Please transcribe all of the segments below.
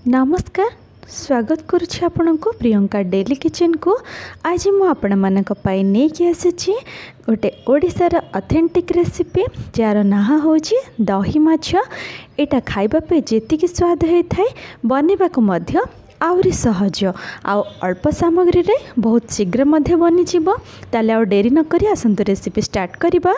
नमस्कार स्वागत करुछि आपनको Priyanka daily kitchen को। आज मु आपण मानक पाई नै कि आसीछि गोटे ओडिशार ऑथेंटिक रेसिपी जार ना होछि दही माछ। एटा खाइबा पे जेतिकी स्वाद होई थाए बनेबा को मध्य आउरी सहज आ अल्प सामग्री रे बहुत शीघ्र मध्य बनि जिवो। ताले आ डेरी न करी आसंतु रेसिपी स्टार्ट करिबा।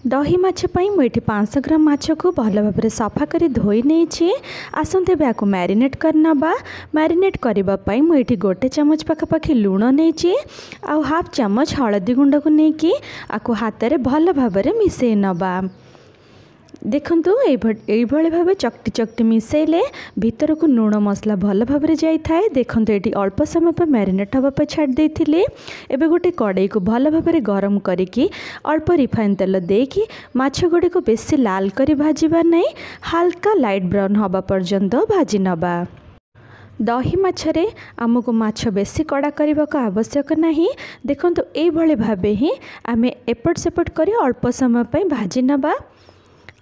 दही माछ पई मुझे 500 ग्राम माछ को भल भाव सफा कर धोई नहीं। आसंते को मैरिनेट करनबा। मैरिनेट करबा पई मुझे गोटे चमच पखापाखि लुण नहीं आ हाफ चमच हलदी गुंड को लेकिन आपको हाथ में भल भाव मिसई नबा। देखंतु एई भाव चकटी चकटी मिसेले भीतर को लुण मसला भल भाव जाए। देखंतु ये अल्प समय पर मैरिनेट हाँपे छाड़ देथिले। एबे गोटे कड़ाई को भल भाव गरम करिकी अल्प रिफाइन तेल देकी माछ गुड़ी को बेसी लाल करी भाजिबा नहीं, हल्का लाइट ब्राउन हवा पर्यंत भाजी नबा। दही माछरे आमको माछ बेसी कड़ा करने को आवश्यक नहीं। देखंतु एई भली भाबे ही आमे एपट सेपट करी अल्प समय पर भाजी नबा।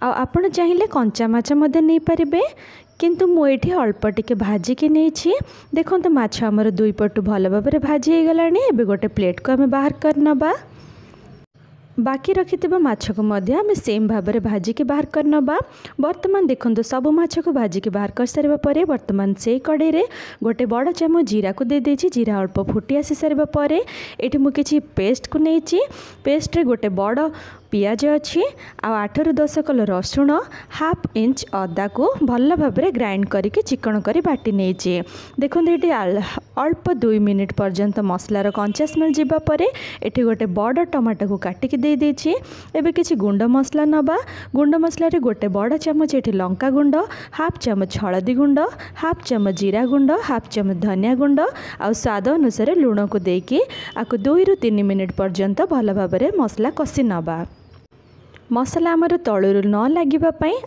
आपण चाहिए कंचा माछ मध्य नहीं पारिबे, किंतु मुझे अल्प टिके भाजिकी नहीं। देखो तो माछ आमर दुई पटु भल भाव भाजी हो गलानी। एबे गोटे प्लेट को आम बाहर करनबा। बाकी रखिथिबा माछ को मध्य आम सेम भाव में भाजिकी बाहर करनबा। वर्तमान देखो सब माछ को भाजिकी बाहर कर सारिबा परे वर्तमान से कड़ाई रे गोटे बड़ चामच जीरा को दे देछि। जीरा अल्प फुटी आसी सारिबा परे एठी मु किछि पेस्ट को नेछि। पेस्ट रे गोटे बड़ पियाज अच्छी 8 ରୁ 10 कल रसुण, हाफ इंच अदा को भल भाव ग्राइंड करके चिकन करी बाटी नहीं। देखो ये अल्प 2 मिनिट पर्यंत मसलार कंचा स्मेल जावा परे एठी गोटे बड़ टमाटो को काटिकी दे देछि। एबे किछि गुंड मसला नबा। गुंड मसला रे गोटे बड़ चामच एठी लंका गुंड, हाफ चमच हलदी गुंड, हाफ चमच जीरा गुंड, हाफ चमच धनिया गुंड आ स्वाद अनुसार लुण को देकी आको 2 ରୁ 3 मिनिट पर्यंत भल भाव मसला कषि नबा। मसला आमर तलू न लगे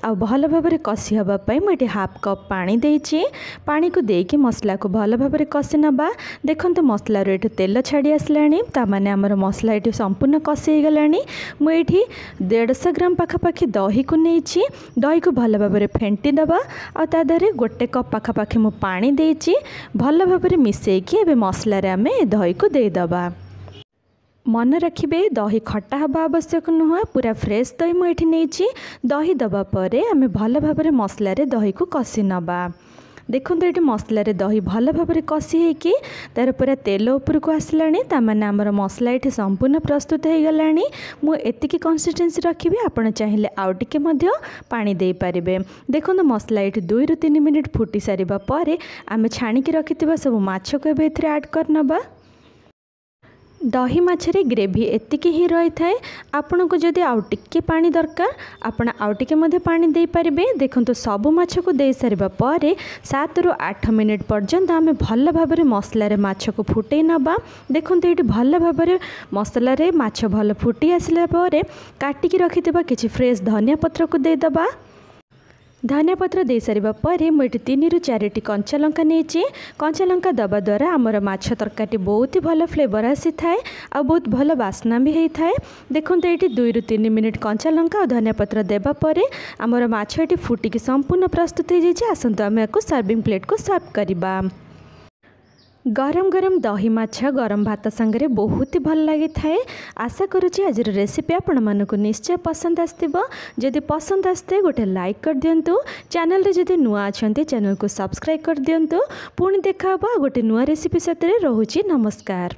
आ भल भाव कषि हाँपाई मुझे हाफ कप पानी देछि। पानी को देकी मसला को भल भाव कषि नबा। देखो मसलार ये तेल छाड़ी आसलानी, तामाने आमर मसला ये संपूर्ण कषि हो गलानी। मुझे 150 ग्राम पखापाखि दही को नहीं। दही को भल भाव फेंटी दबा आ तादरे गोटे कप पखापाखि मु पानी देछि। भल भाव मिसेकी एबे मसलार आम दही को देदबा। मन रखिबे दही खट्टा हवा आवश्यक नुह, पूरा फ्रेश दही मुझे नहीं। दही दबा परे आमे भल भाव मसलार दही को कषि नबा। देखो ये मसलार दही भल भाव कषि होगी तार पूरा तेल उपर को आसलानी। तामाने आमर मसला ये संपूर्ण प्रस्तुत हो गलानी। मुझे कंसिस्टेंसी रखी, आपड़ चाहिए आउ टिके मध्य पानी दे पारिबे। देखो मसला ये 2 ରୁ 3 मिनिट फुटी सारिबा परे आमे छाणिकी रखिथिबा सब माछ को एबे एथिरे ऐड करनबा। दही माछरे ग्रेवी एतिकी ही रही थाए। आपन को जदि आउ टिके पानी दरकार आपण आउ टिके मध्य पानी दे पारिबे। देखंतु सब माछ को दे सारिबा परे 7 ରୁ 8 मिनिट पर्यंत आमे भल भाव मसला रे माछ को फुटै नबा। देखंतु ये भल भाव मसला रे माछ भल फुटी आसला परे काटिकी रखिथिबा किछि फ्रेश धनिया पत्र को दे दबा। धनिया पत्र दे सारिबा परे मुझे 3 ରୁ 4ଟି कंचा लंका नहीं। कंचा लंका दबा द्वारा आमर माछ तरकारी बहुत ही भल फ्लेवर आसी थाए आ बहुत भल बास्ना भी होता है। देखो ये 2 ରୁ 3 मिनिट कंचा लंका और धनिया पत्र देबा परे आमर माछ ये फुटिकी संपूर्ण प्रस्तुत हो जाए। आसंतु आमे याको सर्विंग प्लेट को सर्व करिबा। गरम गरम दही माछ गरम भात संगे बहुत ही भल लगी थाए। आशा करुँची आज रेसिपी आपण मानकु निश्चय पसंद आसथिबो। जदि पसंद आसते गोटे लाइक कर दियंतु। चैनल रे जदि नुआ अछंती चैनल को सब्सक्राइब कर दियंतु। पुणी देखा गोटे नुआ रेसिपी सतरे रहुची। नमस्कार।